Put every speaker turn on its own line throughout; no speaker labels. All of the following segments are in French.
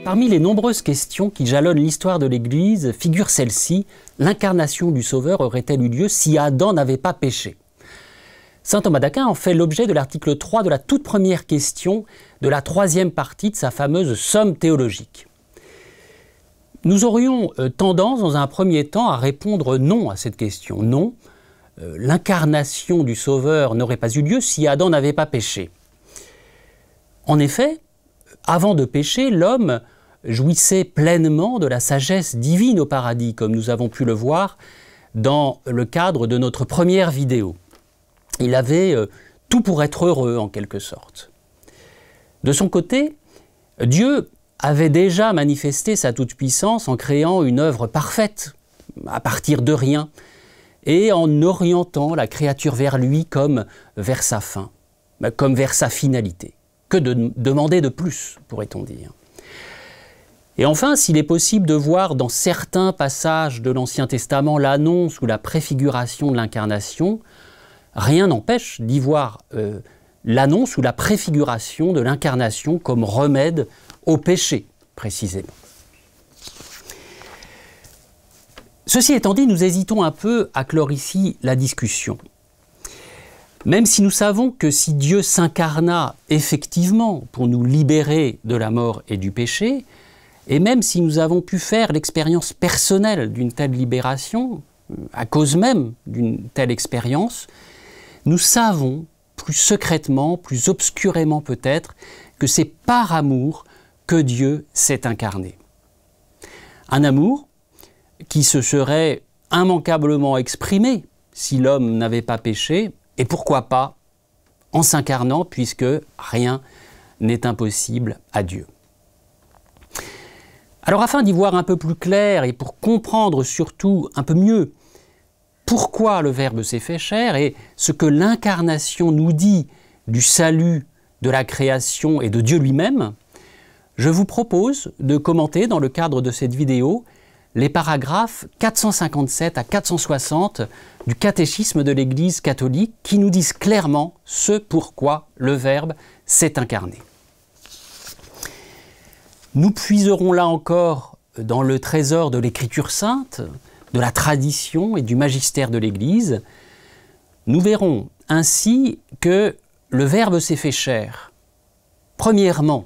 Parmi les nombreuses questions qui jalonnent l'histoire de l'Église figure celle-ci: l'incarnation du Sauveur aurait-elle eu lieu si Adam n'avait pas péché? Saint Thomas d'Aquin en fait l'objet de l'article 3 de la toute première question de la troisième partie de sa fameuse Somme théologique. Nous aurions tendance dans un premier temps à répondre non à cette question. Non, l'incarnation du Sauveur n'aurait pas eu lieu si Adam n'avait pas péché. En effet, avant de pécher, l'homme jouissait pleinement de la sagesse divine au paradis, comme nous avons pu le voir dans le cadre de notre première vidéo. Il avait tout pour être heureux, en quelque sorte. De son côté, Dieu avait déjà manifesté sa toute-puissance en créant une œuvre parfaite, à partir de rien, et en orientant la créature vers lui comme vers sa fin, comme vers sa finalité. Que de demander de plus, pourrait-on dire. Et enfin, s'il est possible de voir dans certains passages de l'Ancien Testament l'annonce ou la préfiguration de l'incarnation, rien n'empêche d'y voir l'annonce ou la préfiguration de l'incarnation comme remède au péché, précisément. Ceci étant dit, nous hésitons un peu à clore ici la discussion. Même si nous savons que si Dieu s'incarna effectivement pour nous libérer de la mort et du péché, et même si nous avons pu faire l'expérience personnelle d'une telle libération, à cause même d'une telle expérience, nous savons plus secrètement, plus obscurément peut-être, que c'est par amour que Dieu s'est incarné. Un amour qui se serait immanquablement exprimé si l'homme n'avait pas péché, et pourquoi pas en s'incarnant, puisque rien n'est impossible à Dieu. Alors afin d'y voir un peu plus clair et pour comprendre surtout un peu mieux pourquoi le Verbe s'est fait chair et ce que l'incarnation nous dit du salut, de la création et de Dieu lui-même, je vous propose de commenter dans le cadre de cette vidéo les paragraphes 457 à 460 du catéchisme de l'Église catholique qui nous disent clairement ce pourquoi le Verbe s'est incarné. Nous puiserons là encore dans le trésor de l'Écriture sainte, de la tradition et du magistère de l'Église. Nous verrons ainsi que le Verbe s'est fait chair, premièrement,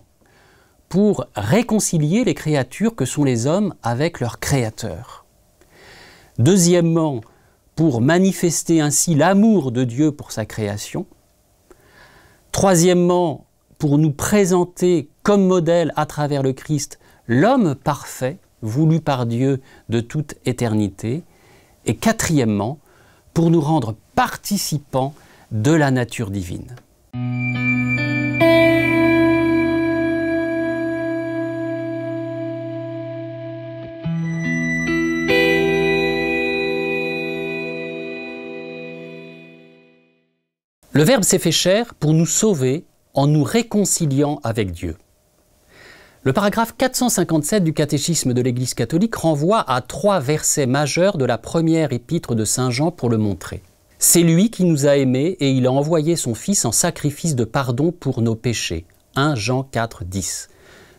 pour réconcilier les créatures que sont les hommes avec leur Créateur. Deuxièmement, pour manifester ainsi l'amour de Dieu pour sa création. Troisièmement, pour nous présenter comme modèle à travers le Christ l'homme parfait, voulu par Dieu de toute éternité. Et quatrièmement, pour nous rendre participants de la nature divine. Le Verbe s'est fait chair pour nous sauver en nous réconciliant avec Dieu. Le paragraphe 457 du catéchisme de l'Église catholique renvoie à 3 versets majeurs de la première épître de Saint Jean pour le montrer. C'est lui qui nous a aimés et il a envoyé son Fils en sacrifice de pardon pour nos péchés. 1 Jean 4, 10.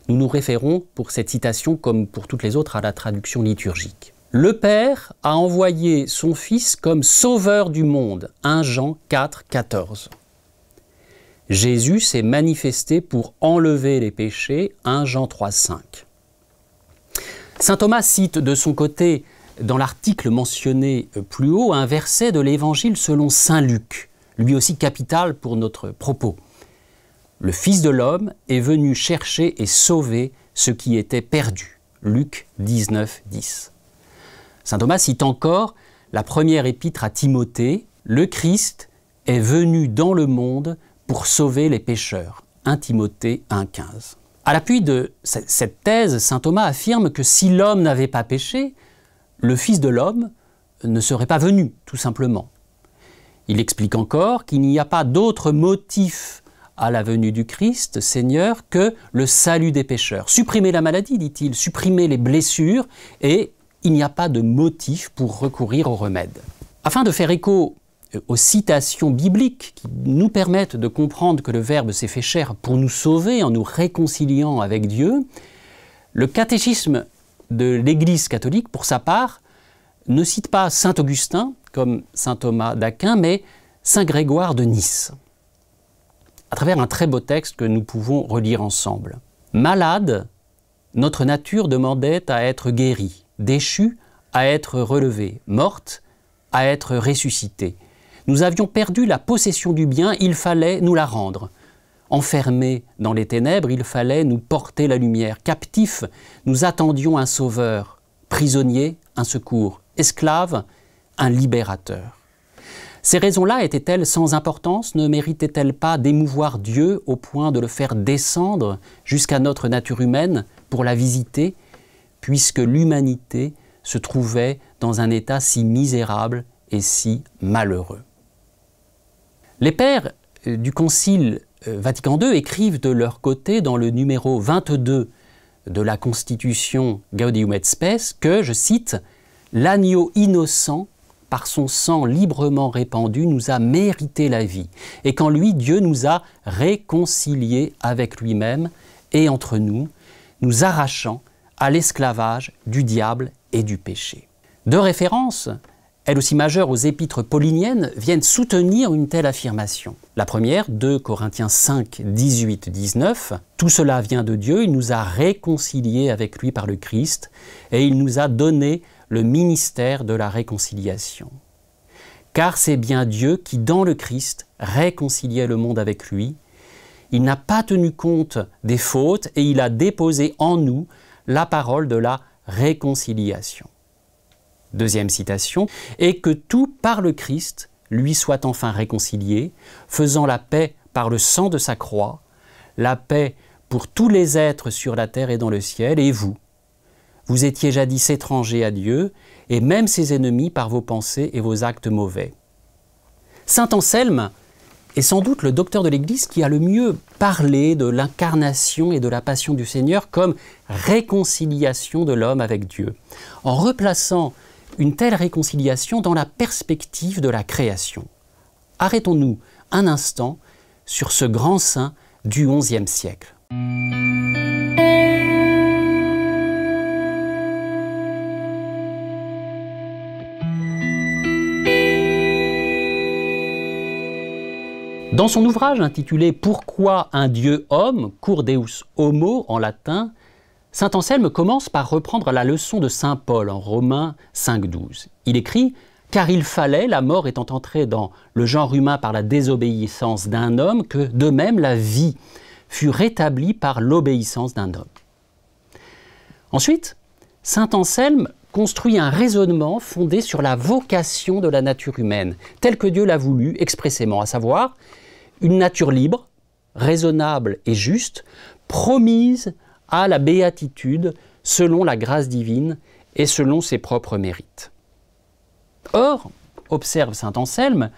Nous nous référons pour cette citation, comme pour toutes les autres, à la traduction liturgique. Le Père a envoyé son Fils comme sauveur du monde. 1 Jean 4, 14. Jésus s'est manifesté pour enlever les péchés, 1 Jean 3, 5. Saint Thomas cite de son côté, dans l'article mentionné plus haut, un verset de l'Évangile selon saint Luc, lui aussi capital pour notre propos. Le Fils de l'homme est venu chercher et sauver ce qui était perdu. Luc 19, 10. Saint Thomas cite encore la première épître à Timothée, le Christ est venu dans le monde pour sauver les pécheurs. 1 Timothée 1,15. À l'appui de cette thèse, saint Thomas affirme que si l'homme n'avait pas péché, le Fils de l'homme ne serait pas venu, tout simplement. Il explique encore qu'il n'y a pas d'autre motif à la venue du Christ, Seigneur, que le salut des pécheurs. Supprimer la maladie, dit-il, supprimer les blessures, et il n'y a pas de motif pour recourir au remède. Afin de faire écho aux citations bibliques qui nous permettent de comprendre que le Verbe s'est fait chair pour nous sauver en nous réconciliant avec Dieu, Le catéchisme de l'Église catholique, pour sa part, ne cite pas saint Augustin, comme saint Thomas d'Aquin, mais saint Grégoire de Nice, à travers un très beau texte que nous pouvons relire ensemble. « Malade, notre nature demandait à être guérie, déchue à être relevée, morte à être ressuscitée. Nous avions perdu la possession du bien, il fallait nous la rendre. Enfermés dans les ténèbres, il fallait nous porter la lumière. Captifs, nous attendions un sauveur. Prisonniers, un secours. Esclaves, un libérateur. » Ces raisons-là étaient-elles sans importance? Ne méritaient-elles pas d'émouvoir Dieu au point de le faire descendre jusqu'à notre nature humaine pour la visiter, puisque l'humanité se trouvait dans un état si misérable et si malheureux? Les pères du Concile Vatican II écrivent de leur côté dans le numéro 22 de la Constitution Gaudium et Spes que, je cite, « l'agneau innocent, par son sang librement répandu, nous a mérité la vie, et qu'en lui, Dieu nous a réconciliés avec lui-même et entre nous, nous arrachant à l'esclavage du diable et du péché. » Deux références, elles aussi majeures aux épîtres pauliniennes, viennent soutenir une telle affirmation. La première, 2 Corinthiens 5, 18, 19, « Tout cela vient de Dieu, il nous a réconciliés avec lui par le Christ, et il nous a donné le ministère de la réconciliation. Car c'est bien Dieu qui, dans le Christ, réconciliait le monde avec lui. Il n'a pas tenu compte des fautes et il a déposé en nous la parole de la réconciliation. » Deuxième citation, « Et que tout par le Christ lui soit enfin réconcilié, faisant la paix par le sang de sa croix, la paix pour tous les êtres sur la terre et dans le ciel, et vous. Vous étiez jadis étrangers à Dieu, et même ses ennemis par vos pensées et vos actes mauvais. » Saint Anselme est sans doute le docteur de l'Église qui a le mieux parlé de l'incarnation et de la passion du Seigneur comme réconciliation de l'homme avec Dieu, en replaçant une telle réconciliation dans la perspective de la création. Arrêtons-nous un instant sur ce grand saint du XIe siècle. Dans son ouvrage intitulé « Pourquoi un Dieu homme » Cur Deus Homo en latin, saint Anselme commence par reprendre la leçon de saint Paul en Romains 5,12. Il écrit « Car il fallait, la mort étant entrée dans le genre humain par la désobéissance d'un homme, que de même la vie fut rétablie par l'obéissance d'un homme. » Ensuite, saint Anselme construit un raisonnement fondé sur la vocation de la nature humaine, telle que Dieu l'a voulu expressément, à savoir une nature libre, raisonnable et juste, promise à la béatitude selon la grâce divine et selon ses propres mérites. Or, observe saint Anselme,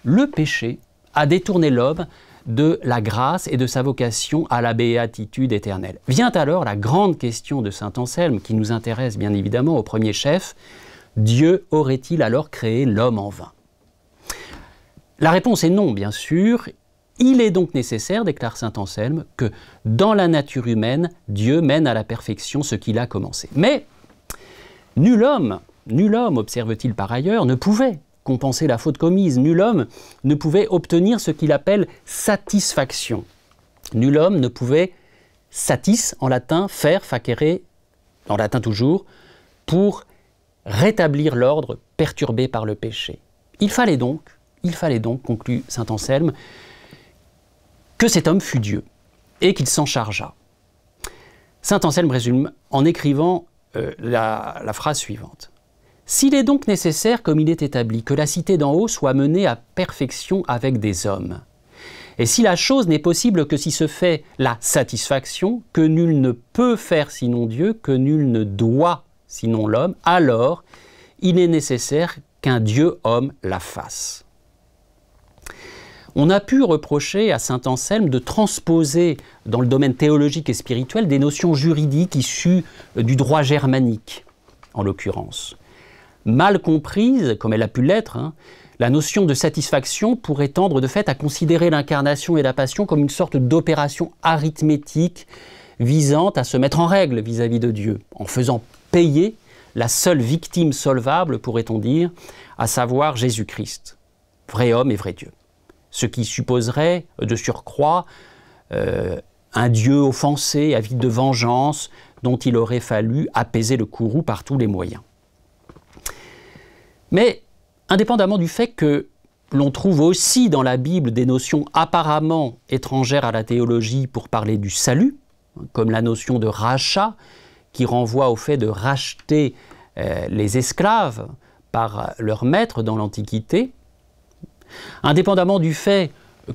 le péché a détourné l'homme de la grâce et de sa vocation à la béatitude éternelle. Vient alors la grande question de saint Anselme qui nous intéresse bien évidemment au premier chef, Dieu aurait-il alors créé l'homme en vain? La réponse est non, bien sûr. Il est donc nécessaire, déclare saint Anselme, que dans la nature humaine, Dieu mène à la perfection ce qu'il a commencé. Mais nul homme, observe-t-il par ailleurs, ne pouvait compenser la faute commise. Nul homme ne pouvait obtenir ce qu'il appelle satisfaction. Nul homme ne pouvait satis, en latin, faire, facere, en latin toujours, pour rétablir l'ordre perturbé par le péché. Il fallait donc, conclut saint Anselme, que cet homme fût Dieu et qu'il s'en chargeât. Saint Anselme résume en écrivant la phrase suivante. « S'il est donc nécessaire, comme il est établi, que la cité d'en haut soit menée à perfection avec des hommes, et si la chose n'est possible que si se fait la satisfaction, que nul ne peut faire sinon Dieu, que nul ne doit sinon l'homme, alors il est nécessaire qu'un Dieu homme la fasse. » On a pu reprocher à saint Anselme de transposer dans le domaine théologique et spirituel des notions juridiques issues du droit germanique, en l'occurrence. Mal comprise, comme elle a pu l'être, la notion de satisfaction pourrait tendre de fait à considérer l'incarnation et la passion comme une sorte d'opération arithmétique visant à se mettre en règle vis-à-vis de Dieu, en faisant payer la seule victime solvable, pourrait-on dire, à savoir Jésus-Christ, vrai homme et vrai Dieu. Ce qui supposerait de surcroît un Dieu offensé, avide de vengeance, dont il aurait fallu apaiser le courroux par tous les moyens. Mais, indépendamment du fait que l'on trouve aussi dans la Bible des notions apparemment étrangères à la théologie pour parler du salut, comme la notion de rachat, qui renvoie au fait de racheter les esclaves par leur maître dans l'Antiquité, indépendamment du fait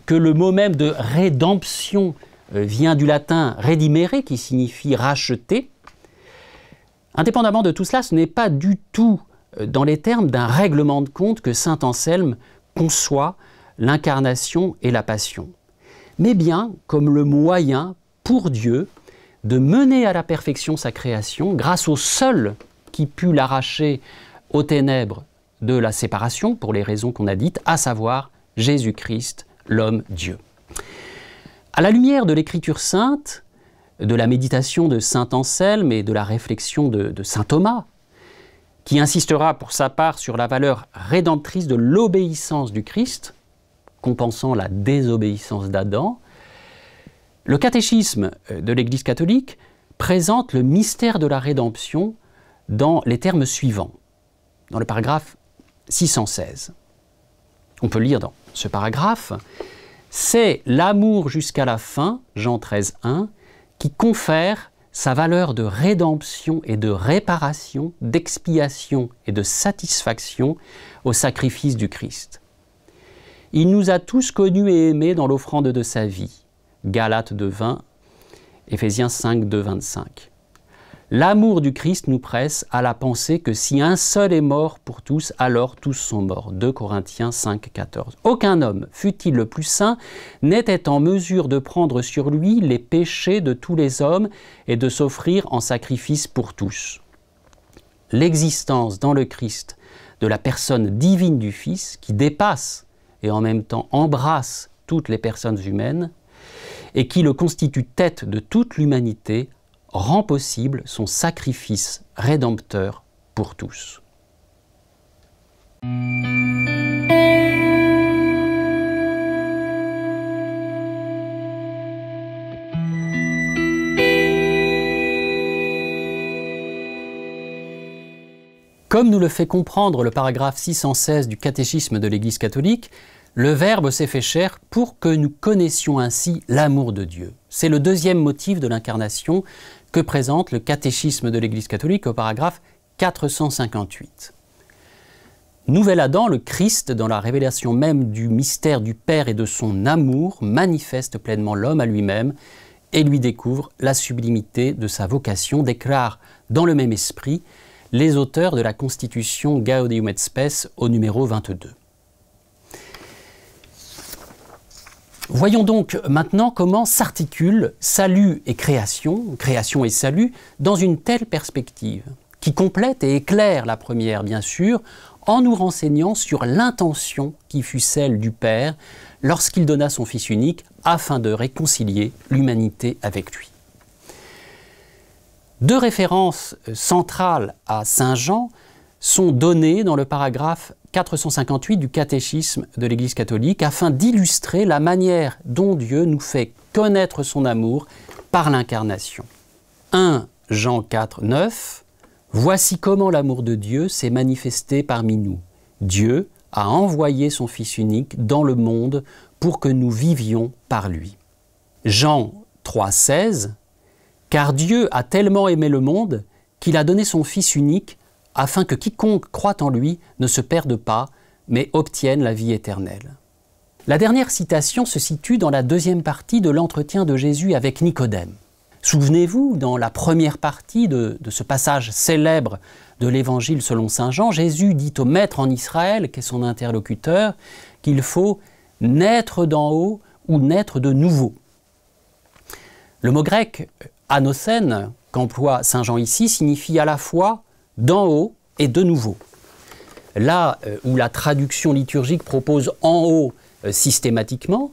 que le mot même de rédemption vient du latin redimere, qui signifie racheter, indépendamment de tout cela, ce n'est pas du tout dans les termes d'un règlement de compte que saint Anselme conçoit l'incarnation et la passion, mais bien comme le moyen pour Dieu de mener à la perfection sa création grâce au seul qui put l'arracher aux ténèbres de la séparation, pour les raisons qu'on a dites, à savoir Jésus-Christ, l'homme-Dieu. À la lumière de l'Écriture sainte, de la méditation de saint Anselme et de la réflexion de saint Thomas, qui insistera pour sa part sur la valeur rédemptrice de l'obéissance du Christ, compensant la désobéissance d'Adam, le catéchisme de l'Église catholique présente le mystère de la rédemption dans les termes suivants, dans le paragraphe 616. On peut lire dans ce paragraphe « C'est l'amour jusqu'à la fin, Jean 13, 1, qui confère sa valeur de rédemption et de réparation, d'expiation et de satisfaction au sacrifice du Christ. Il nous a tous connus et aimés dans l'offrande de sa vie. » Galates 2:20, Éphésiens 5:2-25. L'amour du Christ nous presse à la pensée que si un seul est mort pour tous, alors tous sont morts. 2 Corinthiens 5:14. Aucun homme, fût-il le plus saint, n'était en mesure de prendre sur lui les péchés de tous les hommes et de s'offrir en sacrifice pour tous. L'existence dans le Christ de la personne divine du Fils, qui dépasse et en même temps embrasse toutes les personnes humaines, et qui le constitue tête de toute l'humanité, rend possible son sacrifice rédempteur pour tous. Comme nous le fait comprendre le paragraphe 616 du catéchisme de l'Église catholique, le Verbe s'est fait chair pour que nous connaissions ainsi l'amour de Dieu. C'est le deuxième motif de l'incarnation que présente le catéchisme de l'Église catholique au paragraphe 458. Nouvel Adam, le Christ, dans la révélation même du mystère du Père et de son amour, manifeste pleinement l'homme à lui-même et lui découvre la sublimité de sa vocation, déclare dans le même esprit les auteurs de la Constitution Gaudium et Spes au numéro 22. Voyons donc maintenant comment s'articulent salut et création et salut, dans une telle perspective, qui complète et éclaire la première, bien sûr, en nous renseignant sur l'intention qui fut celle du Père lorsqu'il donna son Fils unique afin de réconcilier l'humanité avec lui. Deux références centrales à Saint Jean sont données dans le paragraphe 458 du catéchisme de l'Église catholique afin d'illustrer la manière dont Dieu nous fait connaître son amour par l'incarnation. 1 Jean 4, 9 « Voici comment l'amour de Dieu s'est manifesté parmi nous. Dieu a envoyé son Fils unique dans le monde pour que nous vivions par lui. » Jean 3, 16 « Car Dieu a tellement aimé le monde qu'il a donné son Fils unique afin que quiconque croit en lui ne se perde pas, mais obtienne la vie éternelle. » La dernière citation se situe dans la deuxième partie de l'entretien de Jésus avec Nicodème. Souvenez-vous, dans la première partie de ce passage célèbre de l'Évangile selon saint Jean, Jésus dit au maître en Israël, qui est son interlocuteur, qu'il faut naître d'en haut ou naître de nouveau. Le mot grec « anocène » qu'emploie saint Jean ici signifie à la fois d'en haut et de nouveau. Là où la traduction liturgique propose en haut systématiquement,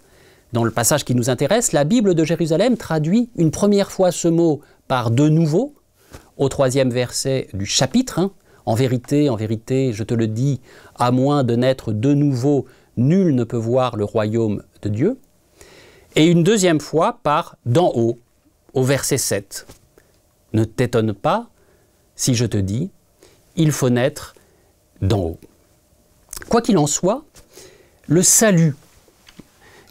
Dans le passage qui nous intéresse, la Bible de Jérusalem traduit une première fois ce mot par « de nouveau » au 3e verset du chapitre. En vérité, je te le dis, à moins de naître de nouveau, nul ne peut voir le royaume de Dieu. Et une deuxième fois par « d'en haut » au verset 7. Ne t'étonne pas si je te dis, il faut naître d'en haut. Quoi qu'il en soit, le salut,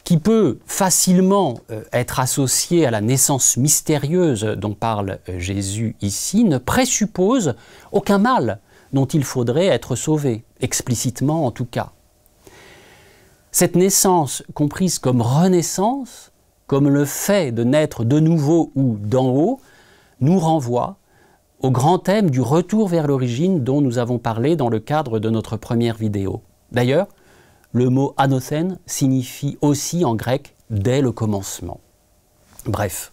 qui peut facilement être associé à la naissance mystérieuse dont parle Jésus ici, ne présuppose aucun mal dont il faudrait être sauvé, explicitement en tout cas. Cette naissance, comprise comme renaissance, comme le fait de naître de nouveau ou d'en haut, nous renvoie au grand thème du retour vers l'origine dont nous avons parlé dans le cadre de notre première vidéo. D'ailleurs, le mot anothen signifie aussi en grec « dès le commencement ». Bref,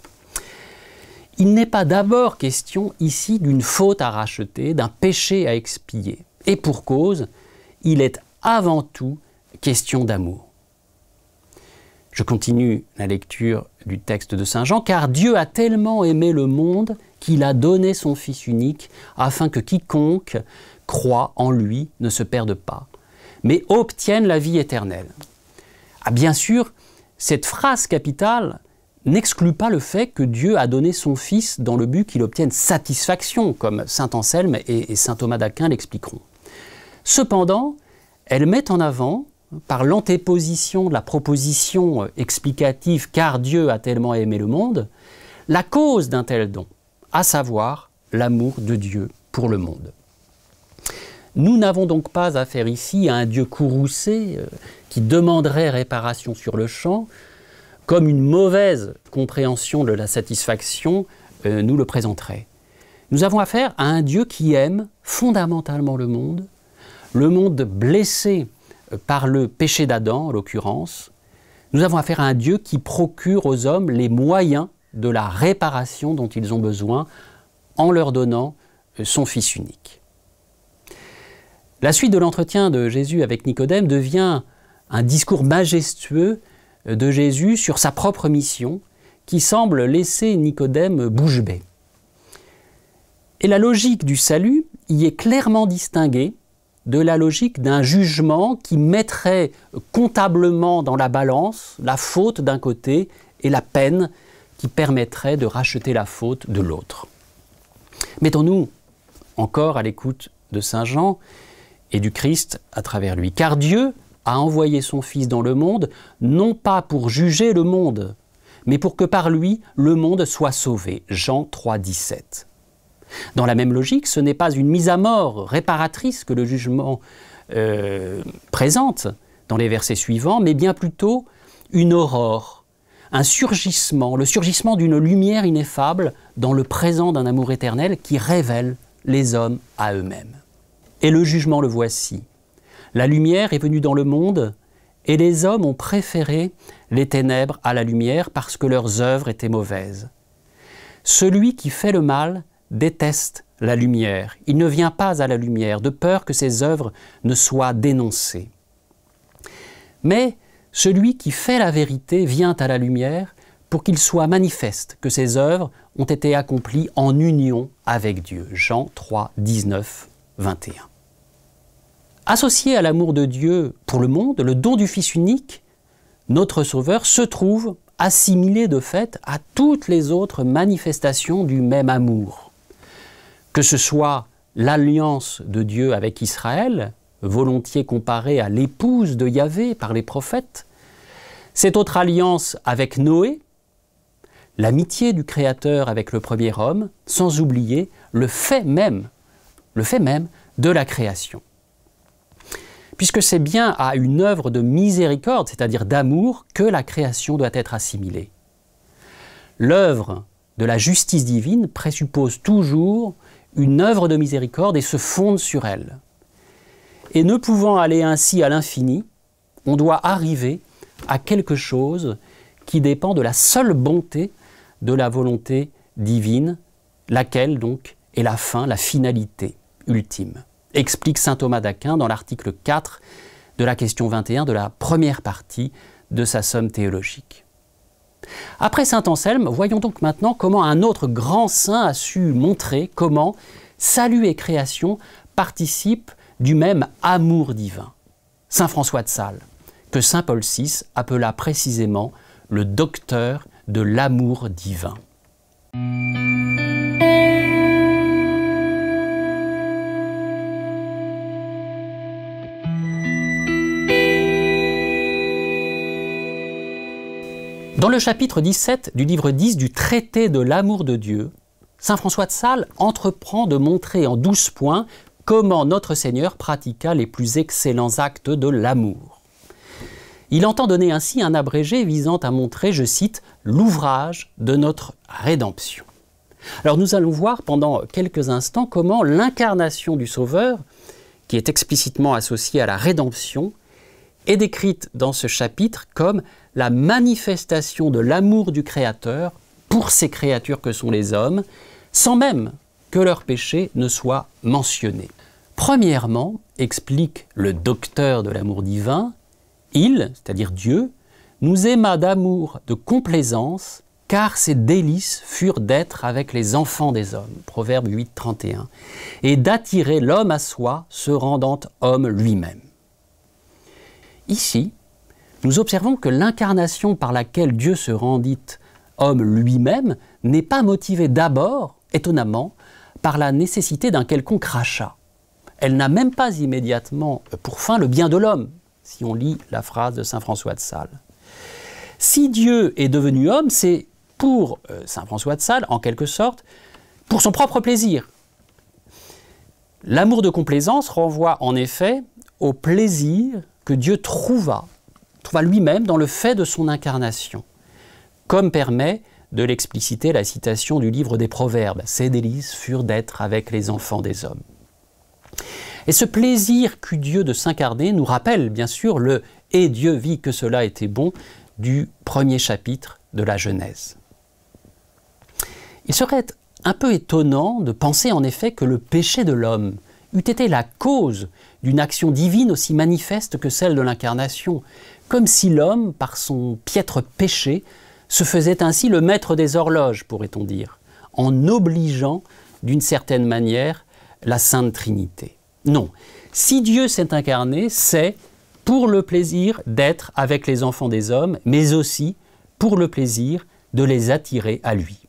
il n'est pas d'abord question ici d'une faute à racheter, d'un péché à expier. Et pour cause, il est avant tout question d'amour. Je continue la lecture du texte de Saint Jean, car Dieu a tellement aimé le monde qu'il a donné son Fils unique, afin que quiconque croit en lui ne se perde pas, mais obtienne la vie éternelle. Ah, bien sûr, cette phrase capitale n'exclut pas le fait que Dieu a donné son Fils dans le but qu'il obtienne satisfaction, comme saint Anselme et saint Thomas d'Aquin l'expliqueront. Cependant, elle met en avant, par l'antéposition de la proposition explicative « car Dieu a tellement aimé le monde », la cause d'un tel don, à savoir l'amour de Dieu pour le monde. Nous n'avons donc pas affaire ici à un Dieu courroucé qui demanderait réparation sur le champ, comme une mauvaise compréhension de la satisfaction nous le présenterait. Nous avons affaire à un Dieu qui aime fondamentalement le monde blessé par le péché d'Adam en l'occurrence. Nous avons affaire à un Dieu qui procure aux hommes les moyens de la réparation dont ils ont besoin en leur donnant son Fils unique. La suite de l'entretien de Jésus avec Nicodème devient un discours majestueux de Jésus sur sa propre mission qui semble laisser Nicodème bouche bée. Et la logique du salut y est clairement distinguée de la logique d'un jugement qui mettrait comptablement dans la balance la faute d'un côté et la peine qui permettrait de racheter la faute de l'autre. Mettons-nous encore à l'écoute de Saint Jean et du Christ à travers lui. Car Dieu a envoyé son Fils dans le monde, non pas pour juger le monde, mais pour que par lui, le monde soit sauvé. Jean 3, 17. Dans la même logique, ce n'est pas une mise à mort réparatrice que le jugement présente dans les versets suivants, mais bien plutôt une aurore, un surgissement, le surgissement d'une lumière ineffable dans le présent d'un amour éternel qui révèle les hommes à eux-mêmes. Et le jugement le voici. La lumière est venue dans le monde et les hommes ont préféré les ténèbres à la lumière parce que leurs œuvres étaient mauvaises. Celui qui fait le mal déteste la lumière. Il ne vient pas à la lumière de peur que ses œuvres ne soient dénoncées. Mais celui qui fait la vérité vient à la lumière pour qu'il soit manifeste que ses œuvres ont été accomplies en union avec Dieu. Jean 3, 19, 21. Associé à l'amour de Dieu pour le monde, le don du Fils unique, notre Sauveur, se trouve assimilé de fait à toutes les autres manifestations du même amour. Que ce soit l'alliance de Dieu avec Israël, volontiers comparée à l'épouse de Yahvé par les prophètes, cette autre alliance avec Noé, l'amitié du Créateur avec le premier homme, sans oublier le fait même de la création. Puisque c'est bien à une œuvre de miséricorde, c'est-à-dire d'amour, que la création doit être assimilée. L'œuvre de la justice divine présuppose toujours une œuvre de miséricorde et se fonde sur elle. Et ne pouvant aller ainsi à l'infini, on doit arriver à quelque chose qui dépend de la seule bonté de la volonté divine, laquelle donc est la fin, la finalité ultime. Explique saint Thomas d'Aquin dans l'article 4 de la question 21 de la première partie de sa somme théologique. Après saint Anselme, voyons donc maintenant comment un autre grand saint a su montrer comment salut et création participent du même amour divin. Saint François de Sales, que saint Paul VI appela précisément le docteur de l'amour divin. Dans le chapitre 17 du livre 10 du traité de l'amour de Dieu, saint François de Sales entreprend de montrer en 12 points comment notre Seigneur pratiqua les plus excellents actes de l'amour. Il entend donner ainsi un abrégé visant à montrer, je cite, l'ouvrage de notre rédemption. Alors nous allons voir pendant quelques instants comment l'incarnation du Sauveur, qui est explicitement associée à la rédemption, est décrite dans ce chapitre comme la manifestation de l'amour du Créateur pour ces créatures que sont les hommes, sans même que leur péché ne soit mentionné. Premièrement, explique le docteur de l'amour divin, il, c'est-à-dire Dieu, nous aima d'amour, de complaisance, car ses délices furent d'être avec les enfants des hommes, Proverbe 8, 31, et d'attirer l'homme à soi, se rendant homme lui-même. Ici, nous observons que l'incarnation par laquelle Dieu se rendit homme lui-même n'est pas motivée d'abord, étonnamment, par la nécessité d'un quelconque rachat. Elle n'a même pas immédiatement pour fin le bien de l'homme, si on lit la phrase de saint François de Sales. Si Dieu est devenu homme, c'est pour saint François de Sales, en quelque sorte, pour son propre plaisir. L'amour de complaisance renvoie en effet au plaisir que Dieu trouva lui-même dans le fait de son incarnation, comme permet de l'expliciter la citation du livre des Proverbes. Ses délices furent d'être avec les enfants des hommes. Et ce plaisir qu'eut Dieu de s'incarner nous rappelle bien sûr le « Et Dieu vit que cela était bon » du premier chapitre de la Genèse. Il serait un peu étonnant de penser en effet que le péché de l'homme eût été la cause d'une action divine aussi manifeste que celle de l'incarnation, comme si l'homme, par son piètre péché, se faisait ainsi le maître des horloges, pourrait-on dire, en obligeant d'une certaine manière la Sainte Trinité. Non, si Dieu s'est incarné, c'est pour le plaisir d'être avec les enfants des hommes, mais aussi pour le plaisir de les attirer à lui.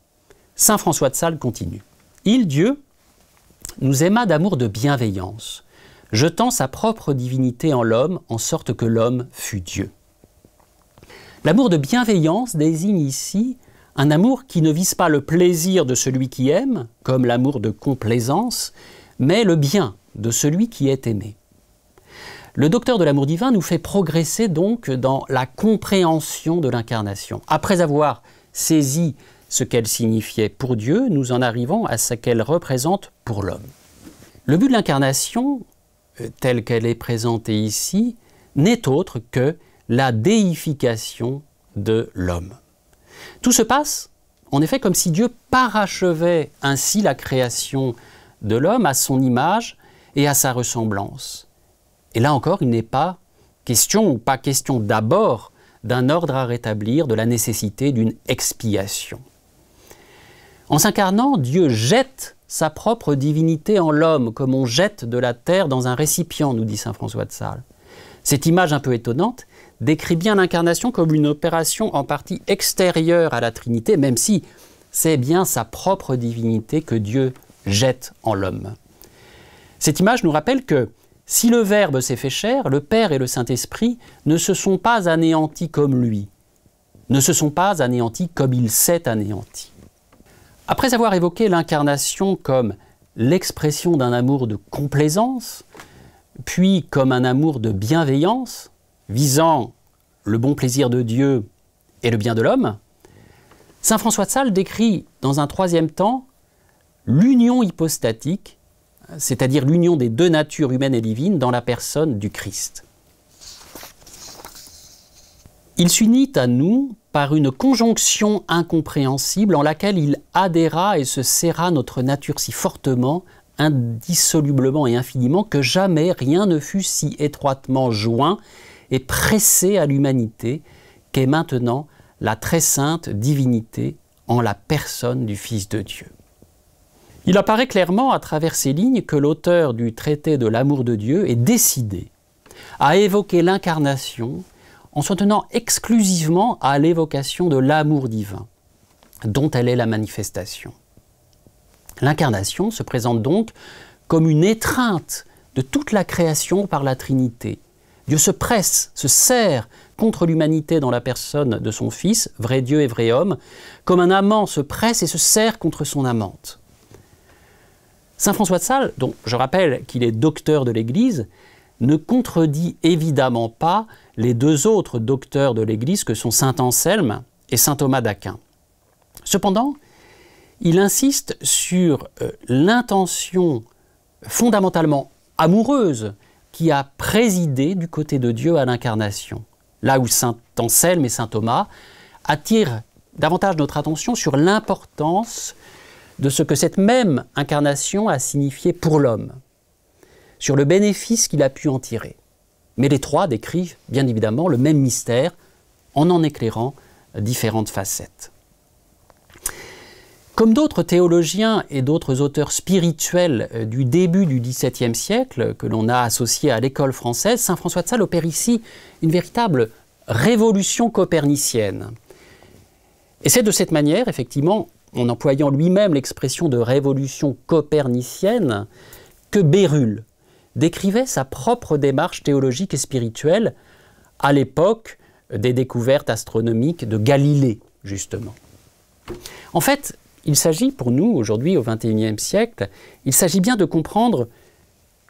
Saint François de Sales continue. « Il, Dieu, nous aima d'amour de bienveillance, jetant sa propre divinité en l'homme, en sorte que l'homme fût Dieu. » L'amour de bienveillance désigne ici un amour qui ne vise pas le plaisir de celui qui aime, comme l'amour de complaisance, mais le bien de celui qui est aimé. Le docteur de l'amour divin nous fait progresser donc dans la compréhension de l'incarnation. Après avoir saisi ce qu'elle signifiait pour Dieu, nous en arrivons à ce qu'elle représente pour l'homme. Le but de l'incarnation, telle qu'elle est présentée ici, n'est autre que la déification de l'homme. Tout se passe, en effet, comme si Dieu parachevait ainsi la création de l'homme à son image et à sa ressemblance. Et là encore, il n'est pas question d'abord d'un ordre à rétablir, de la nécessité d'une expiation. En s'incarnant, Dieu jette sa propre divinité en l'homme, comme on jette de la terre dans un récipient, nous dit saint François de Sales. Cette image un peu étonnante décrit bien l'incarnation comme une opération en partie extérieure à la Trinité, même si c'est bien sa propre divinité que Dieu jette en l'homme. Cette image nous rappelle que si le Verbe s'est fait chair, le Père et le Saint-Esprit ne se sont pas anéantis comme lui, ne se sont pas anéantis comme il s'est anéanti. Après avoir évoqué l'incarnation comme l'expression d'un amour de complaisance, puis comme un amour de bienveillance, visant le bon plaisir de Dieu et le bien de l'homme, saint François de Sales décrit dans un troisième temps l'union hypostatique, c'est-à-dire l'union des deux natures humaines et divines dans la personne du Christ. Il s'unit à nous par une conjonction incompréhensible en laquelle il adhéra et se serra notre nature si fortement, indissolublement et infiniment, que jamais rien ne fut si étroitement joint et pressé à l'humanité qu'est maintenant la très sainte divinité en la personne du Fils de Dieu. Il apparaît clairement à travers ces lignes que l'auteur du traité de l'amour de Dieu est décidé à évoquer l'incarnation en s'en tenant exclusivement à l'évocation de l'amour divin, dont elle est la manifestation. L'incarnation se présente donc comme une étreinte de toute la création par la Trinité. Dieu se presse, se serre contre l'humanité dans la personne de son Fils, vrai Dieu et vrai homme, comme un amant se presse et se serre contre son amante. Saint François de Sales, dont je rappelle qu'il est docteur de l'Église, ne contredit évidemment pas les deux autres docteurs de l'Église que sont saint Anselme et saint Thomas d'Aquin. Cependant, il insiste sur l'intention fondamentalement amoureuse qui a présidé du côté de Dieu à l'incarnation. Là où saint Anselme et saint Thomas attirent davantage notre attention sur l'importance de ce que cette même incarnation a signifié pour l'homme, sur le bénéfice qu'il a pu en tirer. Mais les trois décrivent bien évidemment le même mystère en éclairant différentes facettes. Comme d'autres théologiens et d'autres auteurs spirituels du début du XVIIe siècle que l'on a associés à l'école française, saint François de Sales opère ici une véritable révolution copernicienne. Et c'est de cette manière, effectivement, en employant lui-même l'expression de révolution copernicienne, que Bérulle décrivait sa propre démarche théologique et spirituelle à l'époque des découvertes astronomiques de Galilée, justement. En fait, il s'agit pour nous, aujourd'hui, au XXIe siècle, il s'agit bien de comprendre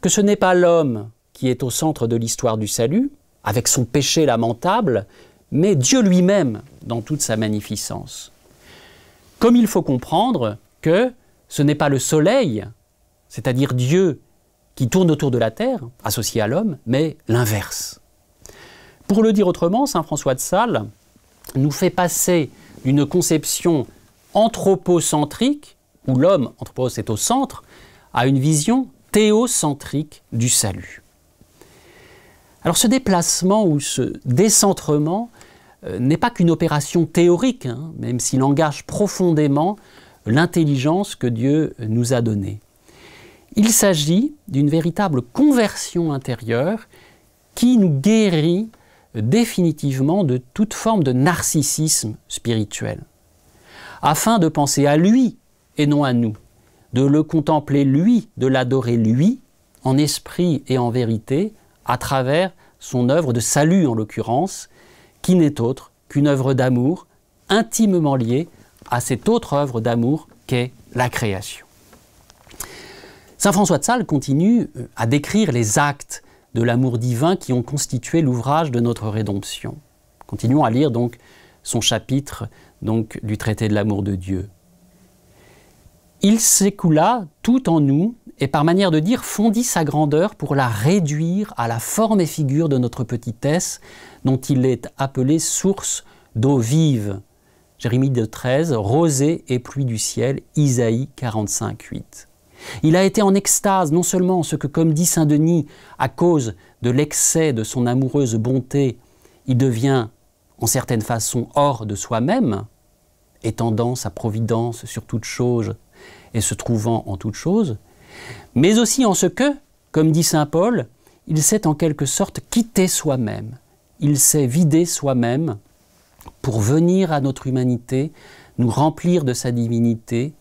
que ce n'est pas l'homme qui est au centre de l'histoire du salut, avec son péché lamentable, mais Dieu lui-même dans toute sa magnificence. Comme il faut comprendre que ce n'est pas le soleil, c'est-à-dire Dieu, qui tourne autour de la terre, associé à l'homme, mais l'inverse. Pour le dire autrement, saint François de Sales nous fait passer d'une conception anthropocentrique, où l'homme, anthropos, est au centre, à une vision théocentrique du salut. Alors ce déplacement ou ce décentrement n'est pas qu'une opération théorique, même s'il engage profondément l'intelligence que Dieu nous a donnée. Il s'agit d'une véritable conversion intérieure qui nous guérit définitivement de toute forme de narcissisme spirituel, afin de penser à lui et non à nous, de le contempler lui, de l'adorer lui, en esprit et en vérité, à travers son œuvre de salut en l'occurrence, qui n'est autre qu'une œuvre d'amour intimement liée à cette autre œuvre d'amour qu'est la création. Saint François de Sales continue à décrire les actes de l'amour divin qui ont constitué l'ouvrage de notre rédemption. Continuons à lire donc son chapitre du traité de l'amour de Dieu. Il s'écoula tout en nous et par manière de dire fondit sa grandeur pour la réduire à la forme et figure de notre petitesse dont il est appelé source d'eau vive. Jérémie 2,13, rosée et pluie du ciel, Isaïe 45,8. Il a été en extase non seulement en ce que, comme dit saint Denis, à cause de l'excès de son amoureuse bonté, il devient en certaine façon hors de soi-même, étendant sa providence sur toute chose et se trouvant en toute chose, mais aussi en ce que, comme dit saint Paul, il s'est en quelque sorte quitté soi-même, il s'est vidé soi-même pour venir à notre humanité, nous remplir de sa divinité,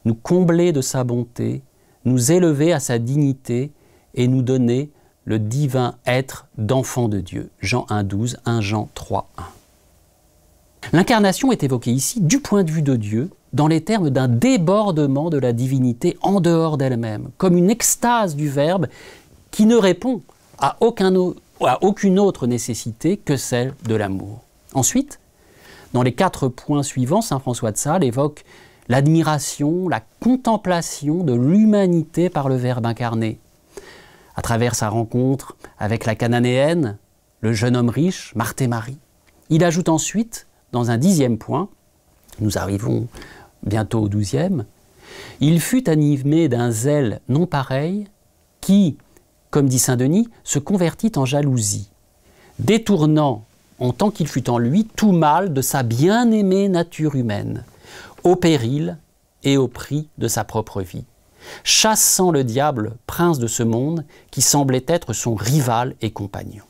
nous combler de sa bonté, nous élever à sa dignité et nous donner le divin être d'enfant de Dieu. Jean 1,12, 1 Jean 3,1. L'incarnation est évoquée ici du point de vue de Dieu, dans les termes d'un débordement de la divinité en dehors d'elle-même, comme une extase du Verbe qui ne répond à aucune autre nécessité que celle de l'amour. Ensuite, dans les 4 points suivants, saint François de Sales évoque l'admiration, la contemplation de l'humanité par le Verbe incarné, à travers sa rencontre avec la Cananéenne, le jeune homme riche, Marthe et Marie. Il ajoute ensuite, dans un 10e point, nous arrivons bientôt au 12e, il fut animé d'un zèle non pareil qui, comme dit saint Denis, se convertit en jalousie, détournant en tant qu'il fut en lui tout mal de sa bien-aimée nature humaine, au péril et au prix de sa propre vie, chassant le diable, prince de ce monde, qui semblait être son rival et compagnon.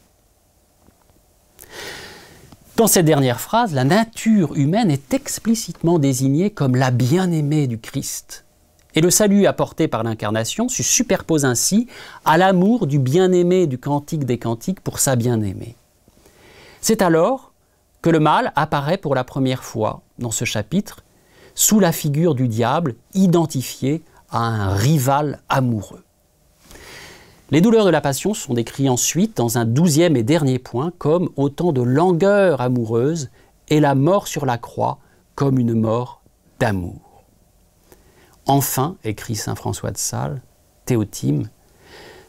Dans cette dernière phrase, la nature humaine est explicitement désignée comme la bien-aimée du Christ. Et le salut apporté par l'incarnation se superpose ainsi à l'amour du bien-aimé du Cantique des Cantiques pour sa bien-aimée. C'est alors que le mal apparaît pour la première fois dans ce chapitre sous la figure du diable identifié à un rival amoureux. Les douleurs de la passion sont décrites ensuite dans un 12e et dernier point comme autant de langueur amoureuse et la mort sur la croix comme une mort d'amour. Enfin, écrit saint François de Sales, Théotime,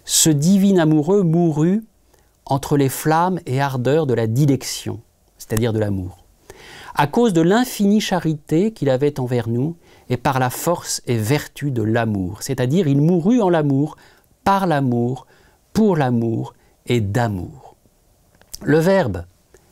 ce divin amoureux mourut entre les flammes et ardeurs de la dilection, c'est-à-dire de l'amour, à cause de l'infinie charité qu'il avait envers nous et par la force et vertu de l'amour, c'est-à-dire il mourut en l'amour, par l'amour, pour l'amour et d'amour. Le Verbe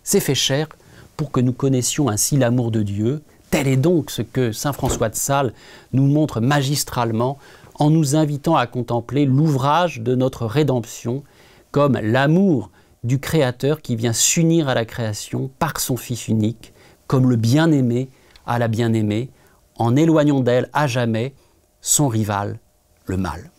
s'est fait chair pour que nous connaissions ainsi l'amour de Dieu. Tel est donc ce que saint François de Sales nous montre magistralement en nous invitant à contempler l'ouvrage de notre rédemption comme l'amour du Créateur qui vient s'unir à la création par son Fils unique, comme le bien-aimé à la bien-aimée, en éloignant d'elle à jamais son rival, le mal.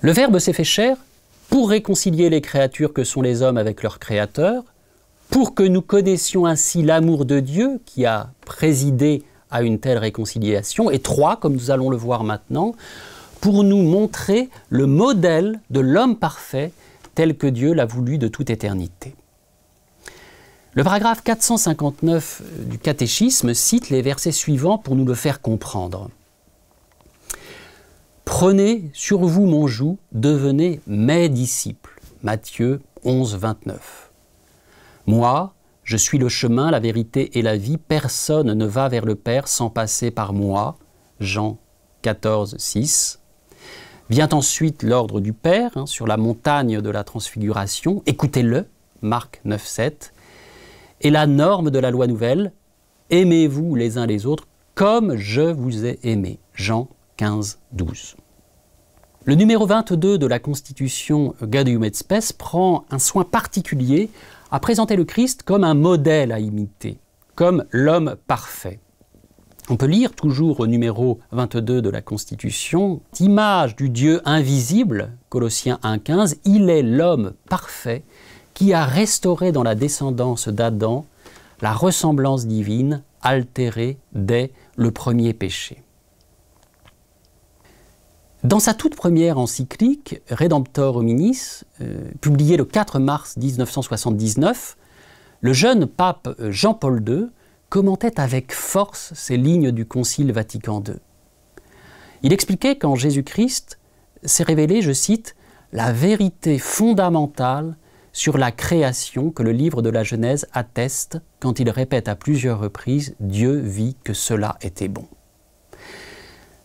Le Verbe s'est fait chair pour réconcilier les créatures que sont les hommes avec leur Créateur, pour que nous connaissions ainsi l'amour de Dieu qui a présidé à une telle réconciliation, et 3, comme nous allons le voir maintenant, pour nous montrer le modèle de l'homme parfait tel que Dieu l'a voulu de toute éternité. Le paragraphe 459 du catéchisme cite les versets suivants pour nous le faire comprendre. « Prenez sur vous mon joug, devenez mes disciples. » Matthieu 11, 29. « Moi, je suis le chemin, la vérité et la vie. Personne ne va vers le Père sans passer par moi. » Jean 14, 6. Vient ensuite l'ordre du Père sur la montagne de la transfiguration. Écoutez-le, Marc 9, 7. Et la norme de la loi nouvelle, aimez-vous les uns les autres comme je vous ai aimé. Jean 15, 12. Le numéro 22 de la Constitution Gaudium et Spes prend un soin particulier à présenter le Christ comme un modèle à imiter, comme l'homme parfait. On peut lire toujours au numéro 22 de la Constitution, « Image du Dieu invisible » Colossiens 1,15, « Il est l'homme parfait qui a restauré dans la descendance d'Adam la ressemblance divine altérée dès le premier péché. » Dans sa toute première encyclique, Redemptor Hominis, publiée le 4 mars 1979, le jeune pape Jean-Paul II commentait avec force ces lignes du Concile Vatican II. Il expliquait qu'en Jésus-Christ s'est révélée, je cite, « la vérité fondamentale sur la création que le livre de la Genèse atteste quand il répète à plusieurs reprises « Dieu vit que cela était bon ».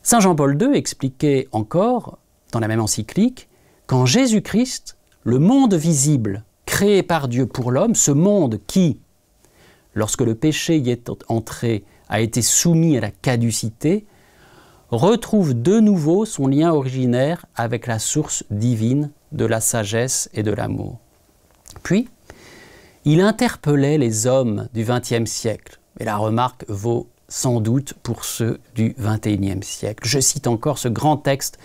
Saint Jean-Paul II expliquait encore, dans la même encyclique, qu'en Jésus-Christ, le monde visible, créé par Dieu pour l'homme, ce monde qui, lorsque le péché y est entré, a été soumis à la caducité, retrouve de nouveau son lien originaire avec la source divine de la sagesse et de l'amour. Puis, il interpellait les hommes du XXe siècle, et la remarque vaut sans doute pour ceux du XXIe siècle. Je cite encore ce grand texte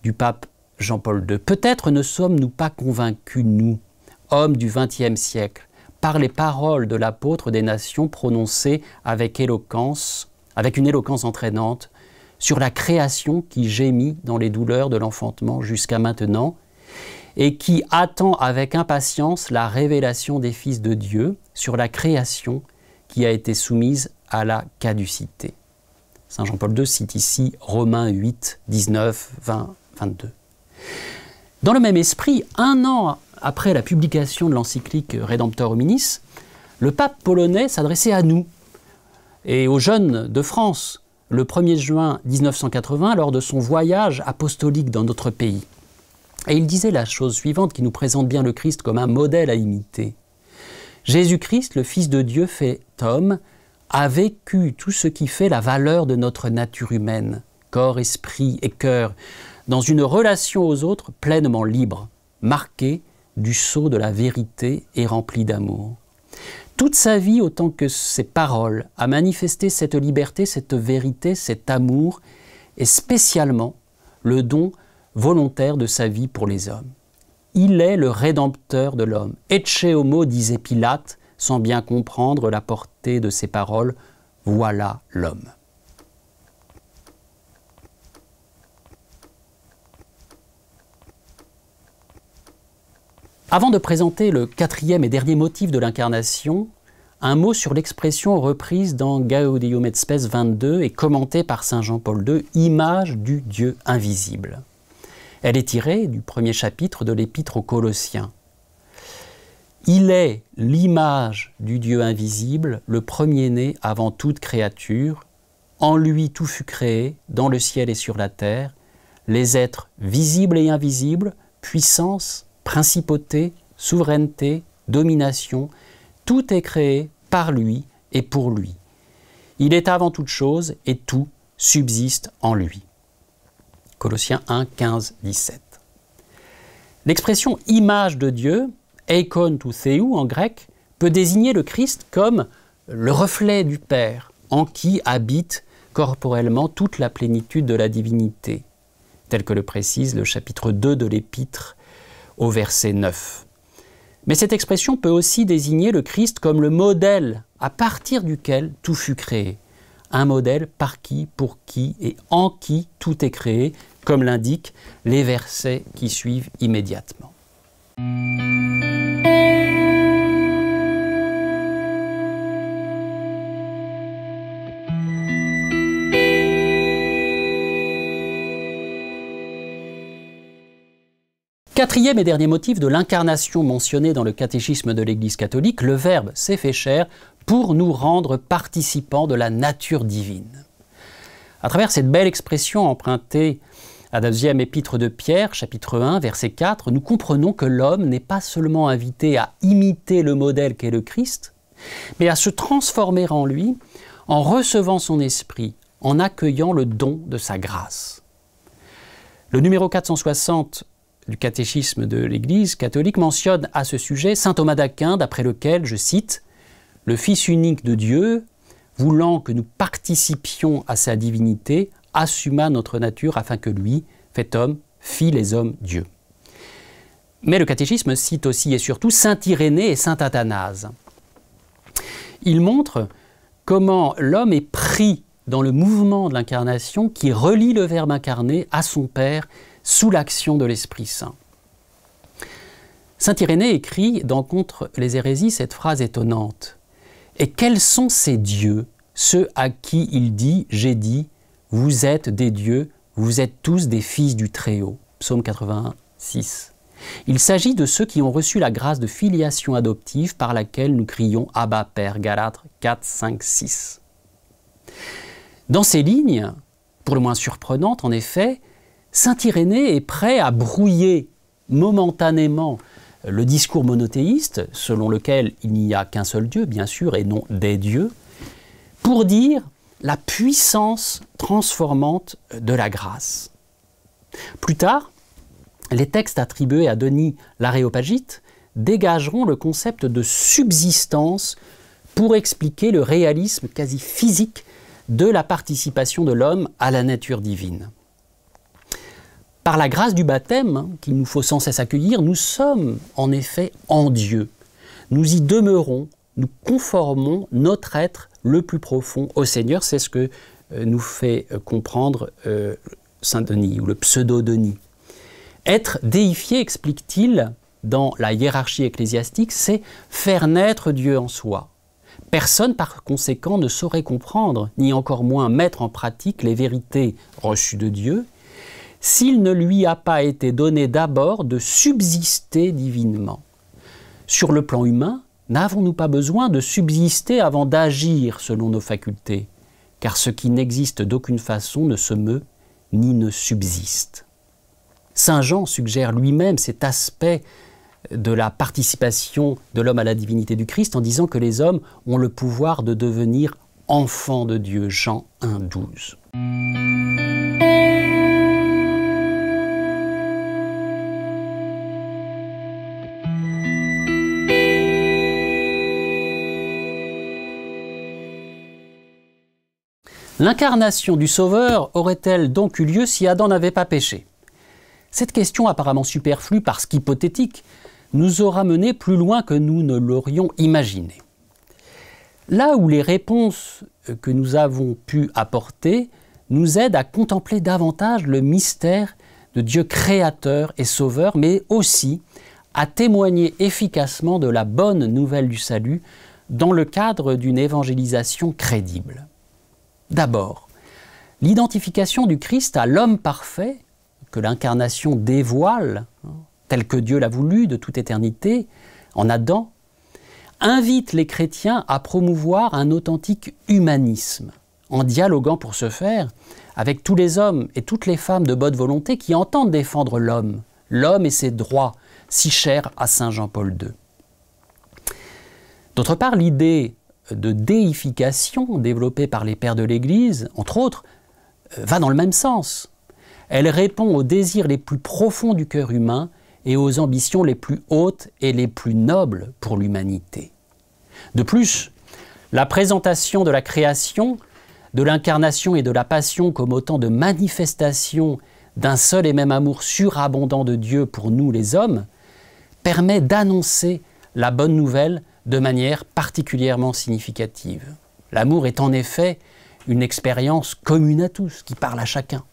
du pape Jean-Paul II. « Peut-être ne sommes-nous pas convaincus, nous, hommes du XXe siècle, par les paroles de l'apôtre des nations prononcées avec éloquence, avec une éloquence entraînante, sur la création qui gémit dans les douleurs de l'enfantement jusqu'à maintenant, et qui attend avec impatience la révélation des fils de Dieu sur la création qui a été soumise à la caducité. » Saint Jean-Paul II cite ici Romains 8, 19, 20, 22. Dans le même esprit, un an après la publication de l'encyclique Redemptor Hominis, le pape polonais s'adressait à nous et aux jeunes de France le 1er juin 1980 lors de son voyage apostolique dans notre pays. Et il disait la chose suivante qui nous présente bien le Christ comme un modèle à imiter. Jésus-Christ, le Fils de Dieu fait homme, a vécu tout ce qui fait la valeur de notre nature humaine, corps, esprit et cœur, dans une relation aux autres pleinement libre, marquée du sceau de la vérité et remplie d'amour. Toute sa vie, autant que ses paroles, a manifesté cette liberté, cette vérité, cet amour, et spécialement le don volontaire de sa vie pour les hommes. Il est le rédempteur de l'homme. Ecce homo, disait Pilate, sans bien comprendre la portée de ses paroles, voilà l'homme. Avant de présenter le 4e et dernier motif de l'incarnation, un mot sur l'expression reprise dans Gaudium et Spes 22 et commentée par saint Jean-Paul II, image du Dieu invisible. Elle est tirée du premier chapitre de l'Épître aux Colossiens. Il est l'image du Dieu invisible, le premier-né avant toute créature. En lui tout fut créé, dans le ciel et sur la terre, les êtres visibles et invisibles, puissance, principauté, souveraineté, domination, tout est créé par lui et pour lui. Il est avant toute chose et tout subsiste en lui. Colossiens 1, 15, 17. L'expression « image de Dieu », eikon tou theou en grec, peut désigner le Christ comme le reflet du Père, en qui habite corporellement toute la plénitude de la divinité, tel que le précise le chapitre 2 de l'Épître au verset 9. Mais cette expression peut aussi désigner le Christ comme le modèle à partir duquel tout fut créé. Un modèle par qui, pour qui et en qui tout est créé, comme l'indiquent les versets qui suivent immédiatement. Quatrième et dernier motif de l'incarnation mentionné dans le catéchisme de l'Église catholique, le Verbe s'est fait chair pour nous rendre participants de la nature divine. À travers cette belle expression empruntée à la deuxième épître de Pierre, chapitre 1, verset 4, nous comprenons que l'homme n'est pas seulement invité à imiter le modèle qu'est le Christ, mais à se transformer en lui en recevant son esprit, en accueillant le don de sa grâce. Le numéro 460 du catéchisme de l'Église catholique mentionne à ce sujet saint Thomas d'Aquin, d'après lequel, je cite, « Le Fils unique de Dieu, voulant que nous participions à sa divinité, assuma notre nature afin que lui, fait homme, fit les hommes Dieu. » Mais le catéchisme cite aussi et surtout saint Irénée et saint Athanase. Il montre comment l'homme est pris dans le mouvement de l'incarnation qui relie le Verbe incarné à son Père sous l'action de l'Esprit Saint. Saint Irénée écrit dans Contre les hérésies cette phrase étonnante. « Et quels sont ces dieux, ceux à qui il dit, j'ai dit, vous êtes des dieux, vous êtes tous des fils du Très-Haut. » Psaume 81, 6. Il s'agit de ceux qui ont reçu la grâce de filiation adoptive par laquelle nous crions « Abba Père » Galates 4, 5, 6. Dans ces lignes, pour le moins surprenantes en effet, saint Irénée est prêt à brouiller momentanément le discours monothéiste, selon lequel il n'y a qu'un seul Dieu, bien sûr, et non des dieux, pour dire la puissance transformante de la grâce. Plus tard, les textes attribués à Denis l'Aréopagite dégageront le concept de subsistance pour expliquer le réalisme quasi physique de la participation de l'homme à la nature divine. Par la grâce du baptême, qu'il nous faut sans cesse accueillir, nous sommes en effet en Dieu. Nous y demeurons, nous conformons notre être le plus profond au Seigneur. C'est ce que nous fait comprendre saint Denis ou le pseudo-Denis. Être déifié, explique-t-il, dans la hiérarchie ecclésiastique, c'est faire naître Dieu en soi. Personne, par conséquent, ne saurait comprendre, ni encore moins mettre en pratique les vérités reçues de Dieu, s'il ne lui a pas été donné d'abord de subsister divinement. Sur le plan humain, n'avons-nous pas besoin de subsister avant d'agir selon nos facultés? Car ce qui n'existe d'aucune façon ne se meut ni ne subsiste. Saint Jean suggère lui-même cet aspect de la participation de l'homme à la divinité du Christ en disant que les hommes ont le pouvoir de devenir enfants de Dieu. Jean 1, 12. L'incarnation du Sauveur aurait-elle donc eu lieu si Adam n'avait pas péché? Cette question apparemment superflue parce qu'hypothétique nous aura mené plus loin que nous ne l'aurions imaginé. Là où les réponses que nous avons pu apporter nous aident à contempler davantage le mystère de Dieu créateur et sauveur, mais aussi à témoigner efficacement de la bonne nouvelle du salut dans le cadre d'une évangélisation crédible. D'abord, l'identification du Christ à l'homme parfait, que l'incarnation dévoile, tel que Dieu l'a voulu de toute éternité, en Adam, invite les chrétiens à promouvoir un authentique humanisme, en dialoguant pour ce faire avec tous les hommes et toutes les femmes de bonne volonté qui entendent défendre l'homme et ses droits, si chers à Saint Jean-Paul II. D'autre part, l'idée de déification développée par les pères de l'Église, entre autres, va dans le même sens. Elle répond aux désirs les plus profonds du cœur humain et aux ambitions les plus hautes et les plus nobles pour l'humanité. De plus, la présentation de la création, de l'incarnation et de la passion comme autant de manifestations d'un seul et même amour surabondant de Dieu pour nous les hommes, permet d'annoncer la bonne nouvelle de manière particulièrement significative. L'amour est en effet une expérience commune à tous, qui parle à chacun.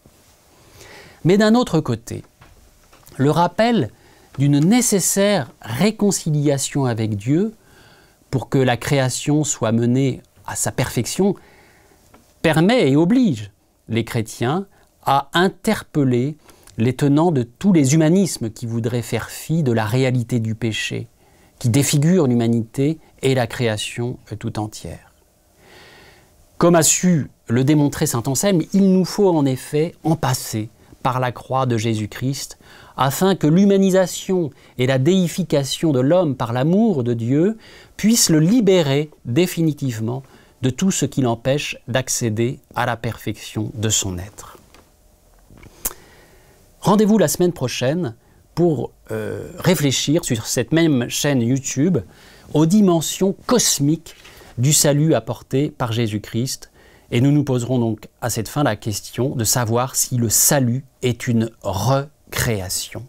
Mais d'un autre côté, le rappel d'une nécessaire réconciliation avec Dieu pour que la création soit menée à sa perfection permet et oblige les chrétiens à interpeller les tenants de tous les humanismes qui voudraient faire fi de la réalité du péché, qui défigure l'humanité et la création tout entière. Comme a su le démontrer saint Anselme, il nous faut en effet en passer par la croix de Jésus-Christ, afin que l'humanisation et la déification de l'homme par l'amour de Dieu puissent le libérer définitivement de tout ce qui l'empêche d'accéder à la perfection de son être. Rendez-vous la semaine prochaine pour réfléchir sur cette même chaîne YouTube aux dimensions cosmiques du salut apporté par Jésus-Christ. Et nous nous poserons donc à cette fin la question de savoir si le salut est une recréation.